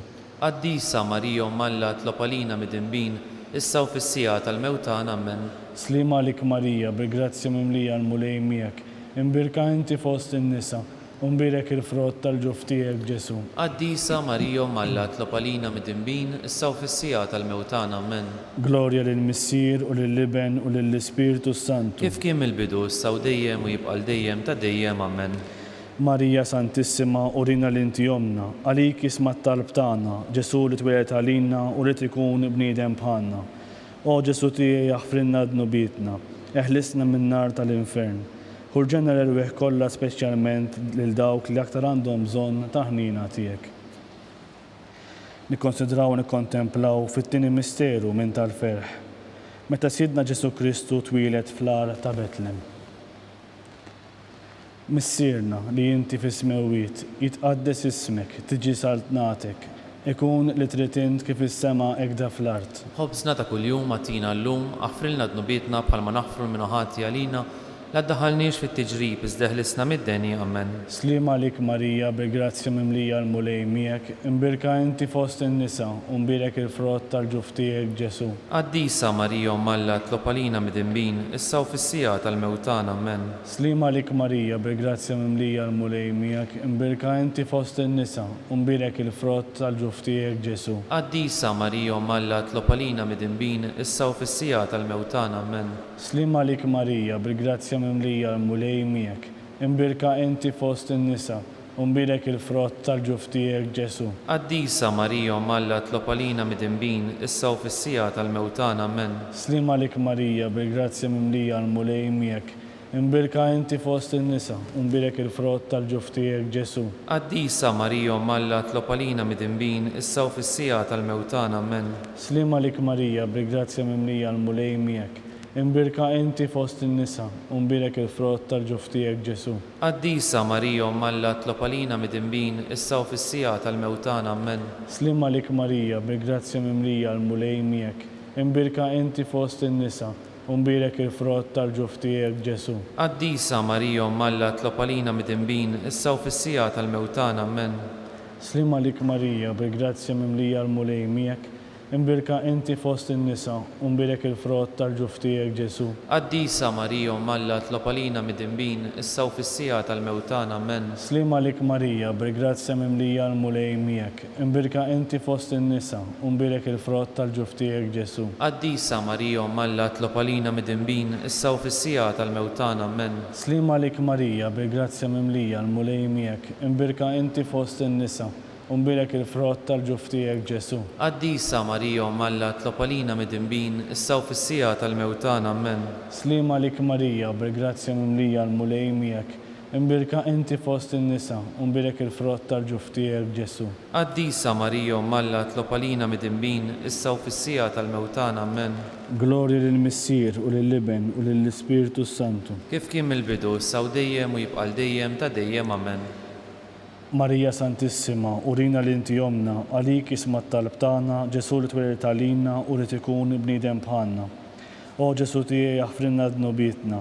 Qaddisa Marija Malla tlob għalina midinbin, issa u fis-sija tal-mewtana, amen. Slima lik Marija, bil-grazzja mimlija l-mulej miegħek, imbirka inti fost in-nisa, u mbirek il-frott tal-ġuf tiegħek Ġesu. Qaddisa Marija Malla tlob għalina midinbin, issa u fis-sija tal-mewtana, amen. Glorja lill-Missier u lill-Liben u lill-Ispiritu Santu. Kif kien il-bidu, issa u dejjem u jibqa' dejjem ta' dejjem, amen. Marija Santissima, urina l-inti jomna, għalik isma t-talb tagħna, Ġesu li twilet għalina u li ikun bniedem bħalna. O Ġesu tiegħi jaħfrinna dnubitna, eħlisna min-nar tal-infern. Ħurġenna l-erwieħ kollha speċjalment lil dawk li aktar għandhom bżonn ta' ħnina tiegħek. Nikkonsidraw u nikkontemplaw fit-tieni misteru minn tal-ferħ, meta Sidna Ġesu Kristu twilet fl-ar ta' Betlem. Missierna li inti fis-smewwiet, jitqaddes ismek, tiġi saltnatek, ikun li trid int kif is-sema ekda fl-art. Ħobżna ta' kuljum għatina llum, aħfrilna dnubietna bħalma naħfru l-minuħati għalina, la ddaħħalniex fit-tiġrib iżdeħlisna mid-deni, amen. Slima lik Marija, bil-grazzja mimlija l-mulej miegħek, imbirka inti fost in-nisa, u mbirek il-frott tal-ġuf tiegħek Ġesu. Qaddisa Marija Malla tlob għalina midinbin, issa u fis-sija tal-mewtana, amen. Slima lik Marija, bil-grazzja mimlija l-mulej miegħek, imbirka inti fost in-nisa, u mbirek il-frott tal-ġuf tiegħek Ġesu. Qaddisa Marija Malla tlob għalina midinbin, issa u fis-sija tal-mewtana, amen. Slima lik Marija, bil-grazzja mimlija l-mulej miegħek, imbirka inti fost in-nisa, u mbirek il-frott tal-ġuf tiegħek Ġesu. Qaddisa Marija Malla tlob għalina midinbin, issa u fis-sija tal-mewtana, amen. Slima lik Marija, bil-grazzja mimlija l-mulej miegħek, imbirka inti fost in-nisa, u mbirek il-frott tal-ġuf tiegħek Ġesu. Qaddisa Marija Malla tlob għalina midinbin, issa u fis-sija tal-mewtana, amen. Slima lik Marija, bil-grazzja mimlija l-mulej miegħek, imbirka inti fost in-nisa, u mbirek il-frott tal-ġuf tiegħek Ġesu. Qaddisa Marija Malla tlob għalina midinbin, issa u fis-sija tal-mewtana, amen. Slima lik Marija, bil-grazzja mimlija l-mulej miegħek, imbirka inti fost in-nisa, u mbirek il-frott tal-ġuf tiegħek Ġesu. Qaddisa Marija Malla tlob għalina midinbin, issa u fis-sija tal-mewtana, amen. Slima lik Marija, bil-grazzja mimlija l-mulej miegħek, imbirka inti fost in-nisa, u mbirek il-frott tal-ġuf tiegħek Ġesu. Qaddisa Marija Malla tlob għalina midinbin, issa u fis-sija tal-mewtana, amen. Slima lik Marija, bil-grazzja mimlija l-mulej miegħek, imbirka inti fost in-nisa, u mbirek il-frott tal-ġuf tiegħek Ġesu. Qaddisa Marija Malla tlob għalina midinbin, issa u fis-sija tal-mewtana, amen. Slima lik Marija, bil-grazzja mimlija l-mulej miegħek, imbirka inti fost in-nisa, u mbirek il-frott tal-ġuf tiegħek Ġesu. Qaddisa Marija Malla tlob għalina midinbin, issa u fis-sija tal-mewtana, amen. Slima lik Marija, bil-grazzja mimlija l-mulej miegħek, imbirka inti fost in-nisa, u mbirek il-frott tal-ġuf tiegħek Ġesu. Qaddisa Marija Malla tlob għalina midinbin, issa u fis-sija tal-mewtana, amen. Glorja lill-Missier u lill-Liben u lill-Ispiritu Santu. Kif kien mill-bidu, issa u dejjem u jibqa' dejjem ta' dejjem, amen. Marija Santissima, urina l-inti jomna, għalik isma t-talb tagħna, Ġesu li twilet għalina u li ikun bniedem bħalna. O Ġesu tiegħi jaħfrinna dnubitna,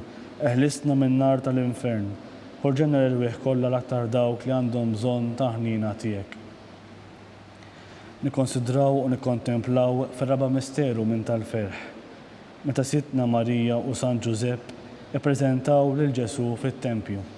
eħlisna min-nar tal-infern, ħorġenna l-erwieħ kollha l-aktar dawk li għandhom bżonn ta' ħnina tiegħek. Nikkonsidraw u nikkontemplaw fir-raba' misteru minn tal-ferħ, meta Sidna Marija u San Ġusepp ippreżentaw lil Ġesu fit-Tempju.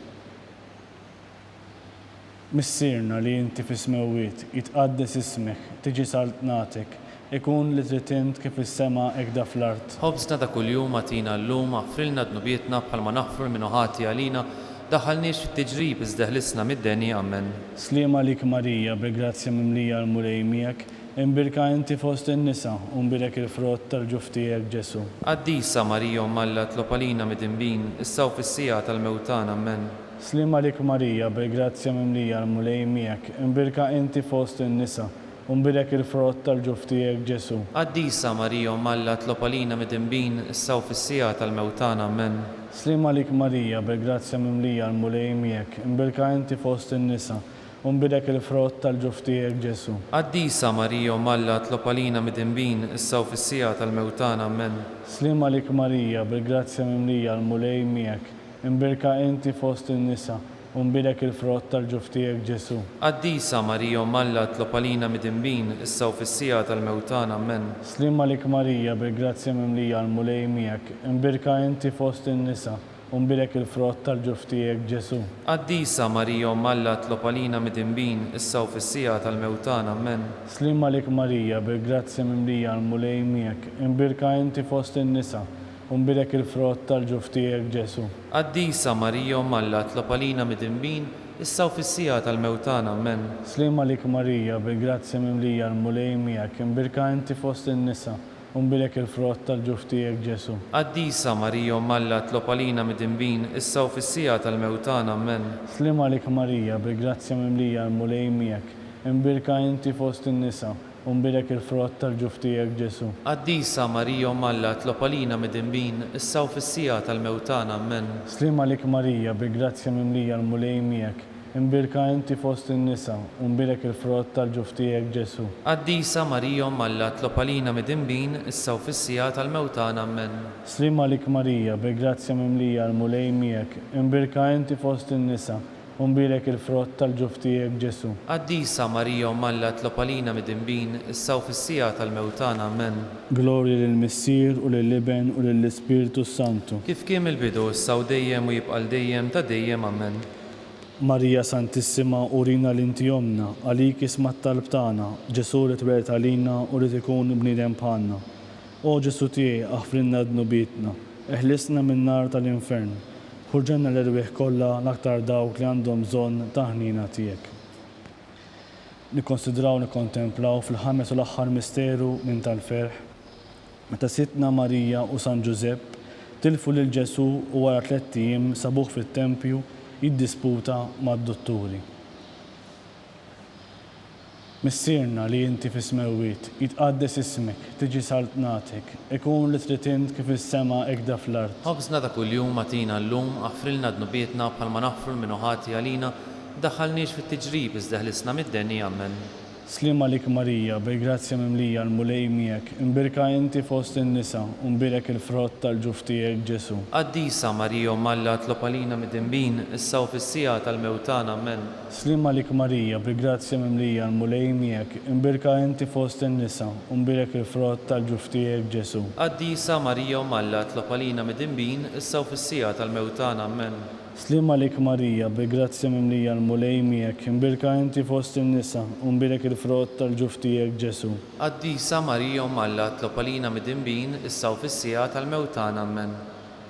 Missierna li inti fis-smewwiet, jitqaddes ismek, tiġi saltnatek, ikun li trid int kif is-sema ekda fl-art. Ħobżna ta' kuljum għatina llum, aħfrilna dnubietna bħalma naħfru l-minuħati għalina, daħħalniex fit-tiġrib iżdeħlisna mid-deni, amen. Slima lik Marija, bil-grazzja mimlija l-mulej miegħek, imbirka inti fost in-nisa u mbilek il-frott tal-ġuf tiegħek Ġesu. Qaddisa Marija Malla tlob għalina mid-dinbin, issa u fis-sija tal-mewtana, amen. Slim għalik Marija, bil-grazzja mimlija l-mulej miegħek, imbirka inti fost in-nisa u mbilek il-frott tal-ġuf tiegħek Ġesu. Qaddisa Marija Malla tlob għalina mid-dinbin, issa u fis-sija tal-mewtana, amen. Slim għalik Marija, bil-grazzja mimlija l-mulej miegħek, imbirka inti fost in-nisa u mbilek il-frott tal-ġuf tiegħek Ġesu. Qaddisa Marija Malla tlob għalina mid-dinbin, issa u fis-sija tal-mewtana, amen. Slim għalik Marija, bil-grazzja mimlija l-mulej miegħek, imbirka inti fost in-nisa u mbilek il-frott tal-ġuf tiegħek Ġesu. Qaddisa Marija Malla tlob għalina mid-dinbin, issa u fis-sija tal-mewtana, amen. Slim għalik Marija, bil-grazzja mimlija l-mulej miegħek, imbirka inti fost in-nisa u mbilek il-frott tal-ġuf tiegħek Ġesu. Qaddisa Marija Malla tlob għalina mid-dinbin, issa u fis-sija tal-mewtana, amen. Slim għalik Marija, bil-grazzja mimlija l-mulej miegħek, imbirka inti fost in-nisa u mbilek il-frott tal-ġuf tiegħek Ġesu. Qaddisa Marija Malla tlob għalina mid-dinbin, issa u fis-sija tal-mewtana, amen. Slim għalik Marija, bil-grazzja mimlija l-mulej miegħek, imbirka inti fost in-nisa u mbilek il-frott tal-ġuf tiegħek Ġesu. Qaddisa Marija Malla tlob għalina mid-dinbin, issa u fis-sija tal-mewtana, amen. Slim għalik Marija, bil-grazzja mimlija l-mulej miegħek, imbirka inti fost in-nisa u mbilek il-frott tal-ġuf tiegħek Ġesu. Qaddisa Marija Malla tlob għalina mid-dinbin, issa u fis-sija tal-mewtana, amen. Slim għalik Marija, bil-grazzja mimlija l-mulej miegħek, imbirka inti fost in-nisa u mbilek il-frott tal-ġuf tiegħek Ġesu. Qaddisa Marija Malla tlob għalina mid-dinbin, issa u fis-sija tal-mewtana, amen. Slim għalik Marija, bil-grazzja mimlija l-mulej miegħek, imbirka inti fost in-nisa u mbilek il-frott tal-ġuf tiegħek Ġesu. Qaddisa Marija Malla tlob għalina mid-dinbin, issa u fis-sija tal-mewtana, amen. Glorja lill-Missier u lill-Iben u lill-Ispiritu Santu. Kif kien il-bidu, issa u dejjem u jibqa' dejjem ta' dejjem, amen. Marija Santissima, urina l-inti jomna, għalik ismat talb tagħna, Ġesu li twert għalina u li tkun bniedem bħalna. O Ġesu tiegħi aħfrinna d-nubitna, eħlisna min-nar tal-infern, ħurġenna l-irwieħ kollha l-aktar dawk li għandhom bżonn ta' ħnina tiegħek. Nikkonsidraw nikkontemplaw fil-ħames u l-aħħar misteru minn tal-ferħ, meta Sitna Marija u San Ġusepp tilfu lil Ġesu u wara 3 ijiem sabuh fit-tempju jiddisputa mad-dotturi. Missierna li inti fis-smewwiet, jitqaddes ismek, tiġi saltnatek, ikun li trid int kif is-sema ekda fl-art. Ħobżna ta' kuljum atina llum, aħfrilna d-nubietna bħalma naħfru l-minu ħati għalina, daħħalniex fit-tiġrib iżda ħlisna mid-denni, amen. Slim għalik Marija, bil-grazzja mimlija l-mulej miegħek, imbirka inti fost in-nisa u mbilek il-frott tal-ġuf tiegħek Ġesu. Qaddisa Marija Malla tlob għalina mid-dinbin, issa u fis-sija tal-mewtana, amen. Slim għalik Marija, bil-grazzja mimlija l-mulej miegħek, imbirka inti fost in-nisa u mbilek il-frott tal-ġuf tiegħek Ġesu. Qaddisa Marija Malla tlob għalina mid-dinbin, issa u fis-sija tal-mewtana, amen. Slim għalik Marija, bil-grazzja mimlija l-mulej miegħek, imbirka inti fost in-nisa u mbilek il-frott tal-ġuf tiegħek Ġesu. Qaddisa Marija Malla tlob għalina mid-dinbin, issa u fis-sija tal-mewtana, amen.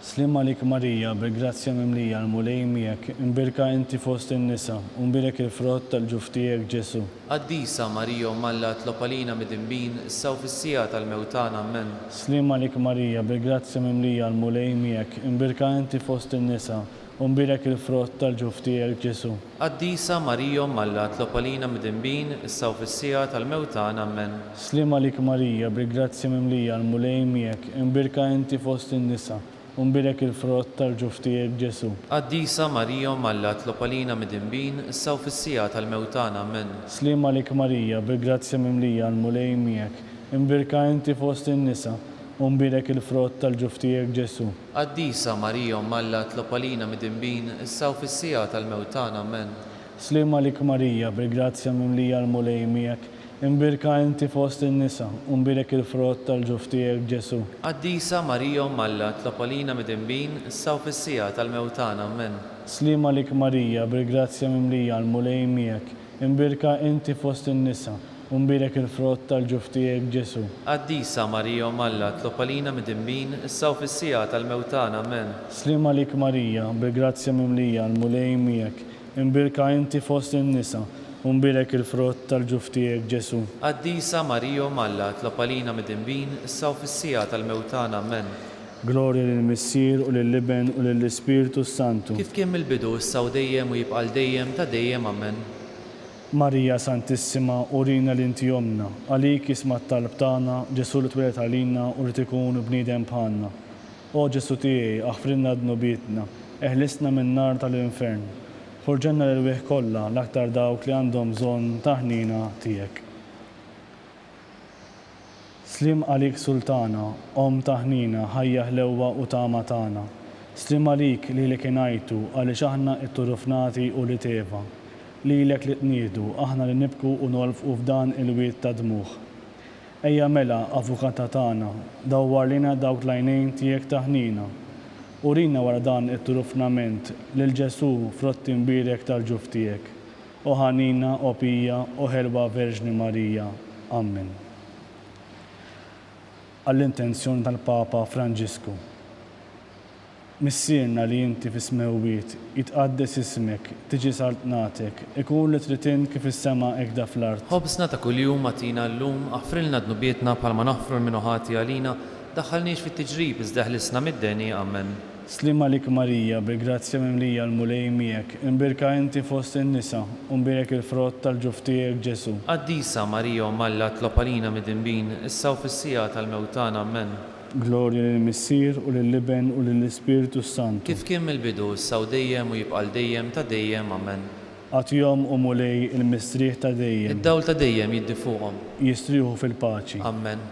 Slim għalik Marija, bil-grazzja mimlija l-mulej miegħek, imbirka inti fost in-nisa u mbilek il-frott tal-ġuf tiegħek Ġesu. Qaddisa Marija Malla tlob għalina mid-dinbin, issa u fis-sija tal-mewtana, amen. Slim għalik Marija, bil-grazzja mimlija l-mulej miegħek, imbirka inti fost in-nisa u mbilek il-frott tal-ġuf tiegħek Ġesu. Qaddisa Marija Malla tlob għalina mid-dinbin, issa u fis-sija tal-mewtana, amen. Slim għalik Marija, bil-grazzja mimlija l-mulej miegħek, imbirka inti fost in-nisa u mbilek il-frott tal-ġuf tiegħek Ġesu. Qaddisa Marija Malla tlob għalina mid-dinbin, issa u fis-sija tal-mewtana, amen. Slim għalik Marija, bil-grazzja mimlija l-mulej miegħek, imbirka inti fost in-nisa u mbilek il-frott tal-ġuf tiegħek Ġesu. Qaddisa Marija Malla tlob għalina mid-dinbin, issa u fis-sija tal-mewtana, amen. Slim għalik Marija, bil-grazzja mimlija l-mulej miegħek, imbirka inti fost in-nisa u mbilek il-frott tal-ġuf tiegħek Ġesu. Qaddisa Marija Malla tlob għalina mid-dinbin, issa u fis-sija tal-mewtana, amen. Slim għalik Marija, bil-grazzja mimlija l-mulej miegħek, imbirka inti fost in-nisa u mbilek il-frott tal-ġuf tiegħek Ġesu. Qaddisa Marija Malla tlob għalina mid-dinbin, issa u fis-sija tal-mewtana, amen. Slim għalik Marija, bil-grazzja mimlija l-mulej miegħek, imbirka inti fost in-nisa Unbirek il-frott tal-ġuftijek Ġesu. Qaddisa Marija Malla tlob għalina midinbin issa u fis-sija tal-mewtana Amen. Glorja lill-Missier u lill-Liben u lill-Ispiritu Santu. Kif kien mill-bidu issa u dejjem u jibqal dejjem ta' dejjem Amen. Marija Santissima, urina l-inti jomna, għalik jisma t-talb tagħna, Ġesu li twilet għalina u li tikun bniedem bħalna. O Ġesu tiegħi, aħfrinna dnubietna, eħlisna min-nar tal-infern. Ħurġenna l-wieħ kollha l-aktar dawk li għandhom bżonn ta' ħnina tiegħek. Slim għalik Sultana, om ta' ħnina, ħajja ħlewwa u tama tagħna. Slim għalik li kien għaliex aħna t-turufnati u li teva. Lilek li tniedu, aħna li nibku u nolfqu f'dan il-wiet ta' dmuħ. Ejja mela, avukata tagħna, dawwar lina dawk l-għajnejn tiegħek ta' ħnina. Urina wara dan it-turufnament lil Ġesu frott imbirek tal-ġuftijek. O ħanina, o pija, o ħelba Verġni Marija. Amen. Għall-intenzjoni tal-Papa Franġisku. Missierna li inti fis-smewwiet, jitqaddes ismek, tiġi saltnatek, ikun li tritin kif is-sema ekda fl-art. Ħobsna ta' kuljum atina llum, aħfrilna dnubietna bħalma naħfru l-minuħati għalina, daħħalniex fit-tiġrib iżda ħlisna mid-deni. Amen. Slim għalik Marija, bil-grazzja mimlija l-mulej miegħek, imbirka inti fost in-nisa, imbirek il-frott tal-ġuftijek Ġesu. Qaddisa Marija Malla tlob għalina midinbin issa u fis-sija tal-mewtana Amen. Glorja lill-Missier u lill-Liben u lill-Ispiritu Santu. Kif kien mill-bidu issa u dejjem u jibqal dejjem ta' dejjem Amen. Għatjom u mulej il-mistrieħ ta' dejjem. Id-dawl ta' dejjem jiddi fuqhom. Jistriħu fil-paċi. Amen.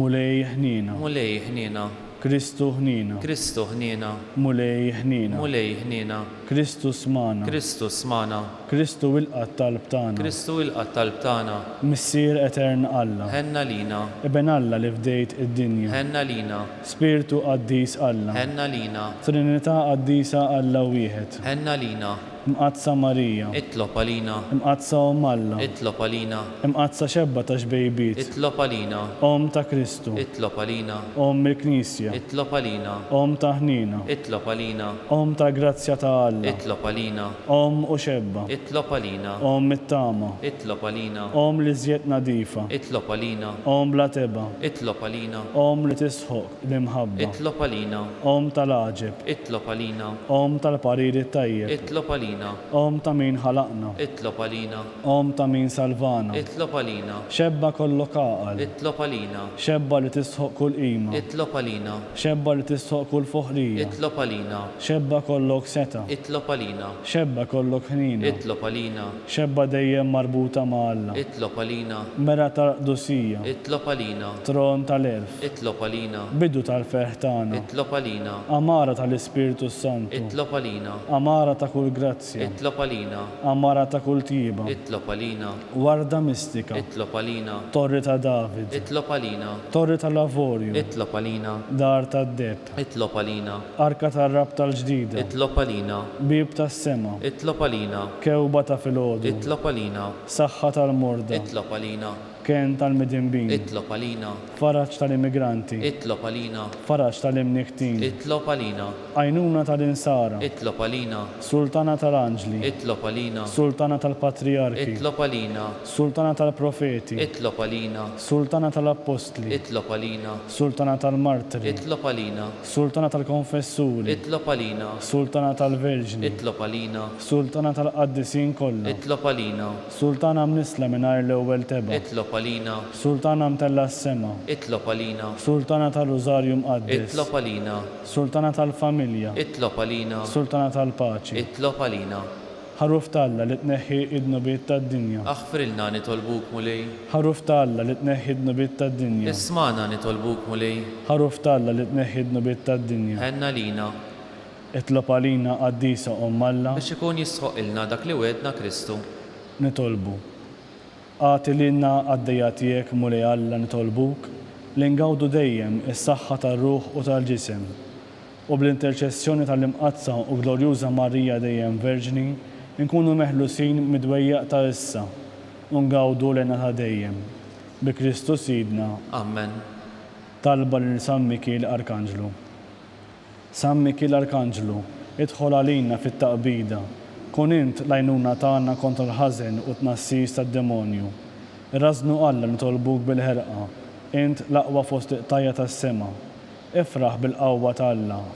Mulej ħnina. Mulej ħnina. Kristu ħnina. Kristu ħnina. Mulej ħnina. Mulej ħnina. Kristu smana. Kristu smana. Kristu wilqat talb tagħna. Kristu ilqat talb tagħna. Missier etern Alla. Ħenna lina. Eben Alla li fdejt id-dinja. Ħenna lina. Spiritu qaddis Alla. Ħenna lina. Trinità qaddisa Alla wieħed. Ħenna lina. Mqazza Marija. Itlob għalina. Mqazza Alla. Itlob għalina. Mqazza xebba ta' xbejbiet. Itlob għalina. Om ta' Kristu. Itlob għalina. Om il-Knisja. Itlob għalina. Om ta' ħnina. Itlob għalina. Om ta' grazzja ta' Alla. Itlob għalina. Om u xebba. Itlob għalina. Om it-tama. Itlob għalina. Om li żjed nadifa. Itlob għalina. Om bla teba. Itlob għalina. Om li tisħoq l-imħabba. Itlob għalina. Om tal-aġeb. Itlob għalina. Om tal-pariri tajjeb. Itlob għalina. Om ta' min ħalaqna. Itlob għalina. Om ta' min salvana. Itlob għalina. Xebba kollok aqal. Itlob għalina. Xebba li tisħoq kull qima. Itlob għalina. Xebba li tisħoq kull foħrija. Itlob għalina. Xebba kollok seta. Itlob għalina. Xebba kollok ħnina. Itlob għalina. Xebba dejjem marbuta ma' Alla. Itlob għalina. Mera tal-qdusija. Itlob għalina. Tron tal-erf. Itlob għalina. Bidu tal-ferħ tagħna. Itlob għalina. Amara tal-Ispiritu Santu. Itlob għalina. Amara ta' kull grazzja. Itlob għalina. Amara ta' kull tiba. Itlob għalina. Warda mistika. Itlob għalina. Torri ta' David. Itlob għalina. Torri tal-Lavorju. Itlob għalina. Dar tad-deb. Itlob għalina. Arka tar-rab tal-ġdida. Itlob għalina. Bib tas-sema. Itlob għalina. Kewba ta' filgħodu. Itlob għalina. Saħħa tal-morda. Itlob għalina. Ken tal-midinbin. Itlob għalina. Faraġġ tal-immigranti. Itlob għalina. Faraġġ tal-imniktin. Itlob għalina. Għajnuna tal-insara. Itlob għalina. Sultana tal-anġli. Itlob għalina. Sultana tal-patriarki. Itlob għalina. Sultana tal-profeti. Itlob għalina. Sultana tal-apostli. Itlob għalina. Sultana tal-martri. Itlob għalina. Sultana tal-konfessuri. Itlob għalina. Sultana tal-verġni. Itlob għalina. Sultana tal-qaddisin kollha. Itlob għalina. Sultana mnisla mingħajr l-ewwel teba. Itlob għalina. Sultana mtella s-sema. Itlob għalina. Sultana tal-Rużarju mqaddis. Itlob għalina. Sultana tal-familja. Itlob għalina. Sultana tal-paċi. Itlob għalina. Ħaruf talla li tneħħi id-nubiet tad-dinja. Aħfrilna nitolbuk mulej. Ħaruf talla li tneħħi id-nubiet tad-dinja. Ismana nitolbuk mulej. Ħaruf talla li tneħħi id-nubiet tad-dinja. Ħenna lina. Itlob għalina qaddisa Alla Biex ikun jisħoq ilna dak li wedna Kristu. nitolbu. Għati lilna għaddejja tiegħek mulej Alla nitolbuk li ngawdu dejjem is-saħħa tar-ruħ u tal-ġisem. U bl-interċessjoni tal-imqazza u glorjuża Marija dejjem Verġni nkunu meħlusin midwejjaq ta' issa u ngawdu lena ta' dejjem. Bi Kristu Sidna. Amen. Talba lil San Mikil Arkanġlu. San Mikil Arkanġlu, idħol għalina fit-taqbida Kun int l-għajnuna tagħna kontra l-ħażen u tnassis tad-demonju. Irrażnu Alla nitolbuk bil-ħerqa, int l-aqwa fost iqtajja tas-sema. Ifraħ bil-qawwa ta'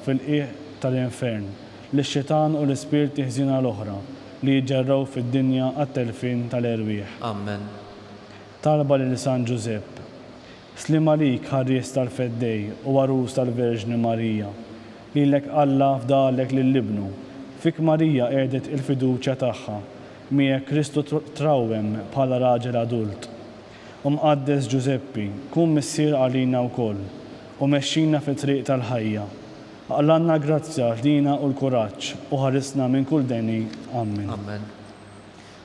fil-qiegħ tal-infern, l-xitan u l-ispirti ħżina l-oħra li jġarraw fid-dinja għat-telfin tal-erwieħ. Amen. Talba lil San Giuseppe. Slima lik ħarries tal-feddej u għarus tal-Verġni Marija. Lilek Alla fdalek lill-ibnu. Fik Marija qiegħdet il-fiduċja tagħha. Miegħek Kristu trawwem bħala raġel adult. Mqaddes Giuseppi, kun missier għalina wkoll u mexxina fit-triq tal-ħajja. Għallanna grazzja lina u l-kuraġġ u ħarisna minn kull deni. Amen. Amen.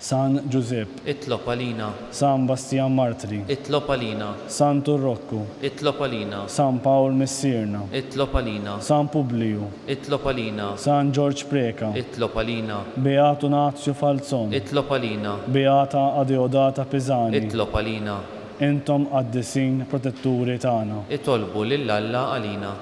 San Giuseppe, Itlob għalina. San Bastian Martri, Itlob għalina. San Turrokku, Itlob għalina. San Paul Missirna, Itlob għalina. San Publiu, Itlob għalina. San George Preka, Itlob għalina. Beatu Nazio Falzon, Itlob għalina. Beata Adeodata Pisani, Itlob għalina. intom qaddisin protetturi tagħna. Itolbu lill-Alla għalina.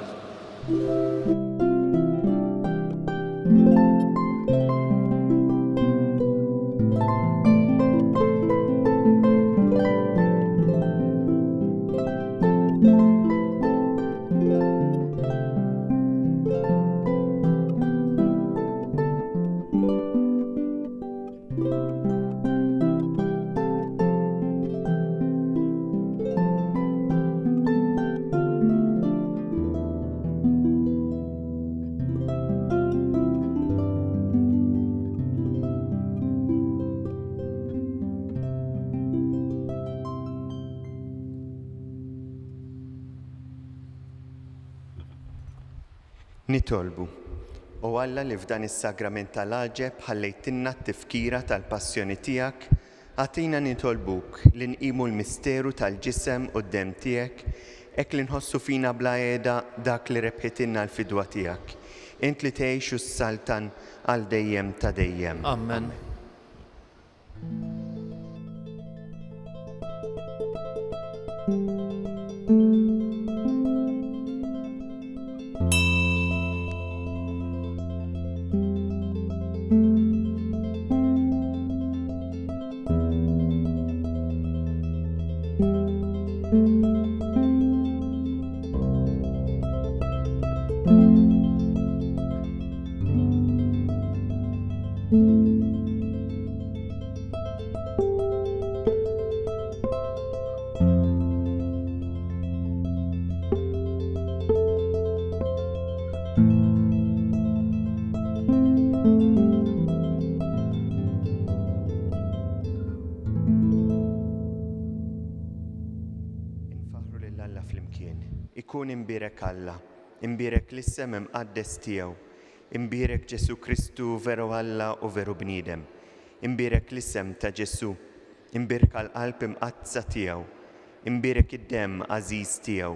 Nitolbu, u Alla li f'dan is-sagrament tal-għaġeb ħallejtinna t-tifkira tal-passjoni tiegħek, għatina nitolbuk li nqimu l-misteru tal-ġisem quddiem tiegħek, hekk li nħossu fina bla qiegħda dak li rebħitilna l-fidwa tiegħek. Int li tgħixu s-saltan għal dejjem ta' dejjem. Amen. Ikun imbirek Alla, imbirek l-issem imqaddes tiegħu, imbirek Ġesu Kristu veru Alla u veru bniedem, imbirek l-issem ta' Ġesu, imbirek għall-qalb imqazza tiegħu, imbirek id-demm għażiż tiegħu,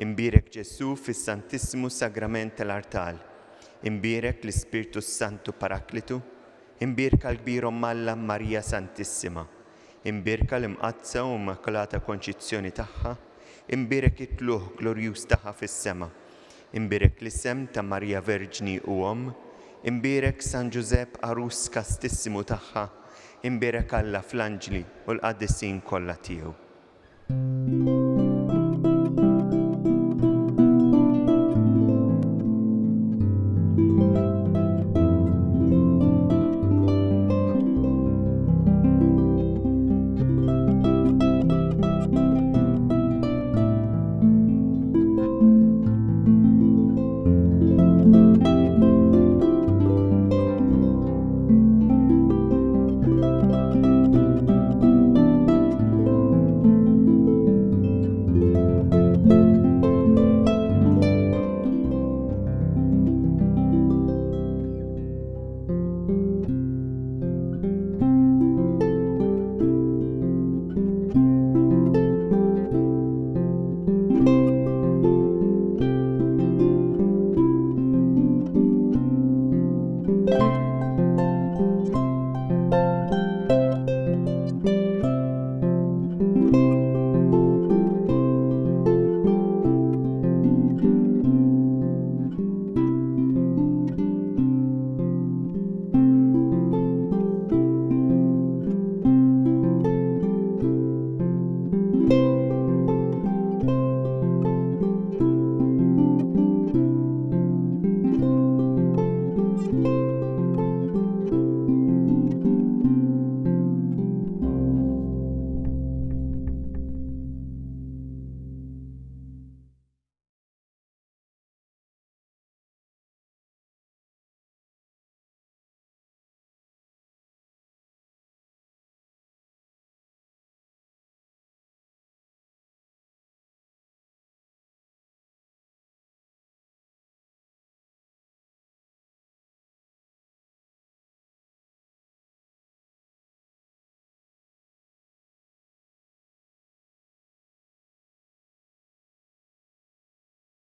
imbirek Ġesu fis-Santissimu Sagrament tal-Artal, imbirek l-Ispirtu Santu Paraklitu, imbirek għall-kbierhom Alla Marija Santissima, imbirek l-imqazza u immakolata konċizzjoni tagħha, imbirek it-tluħ glorjuż tagħha fis-sema, imbirek l-isem ta' Marija Verġni u imbirek San Giuseppe Arus kastissimu tagħha, imbirek Alla fl-anġli u l-qaddisin kollha tiegħu.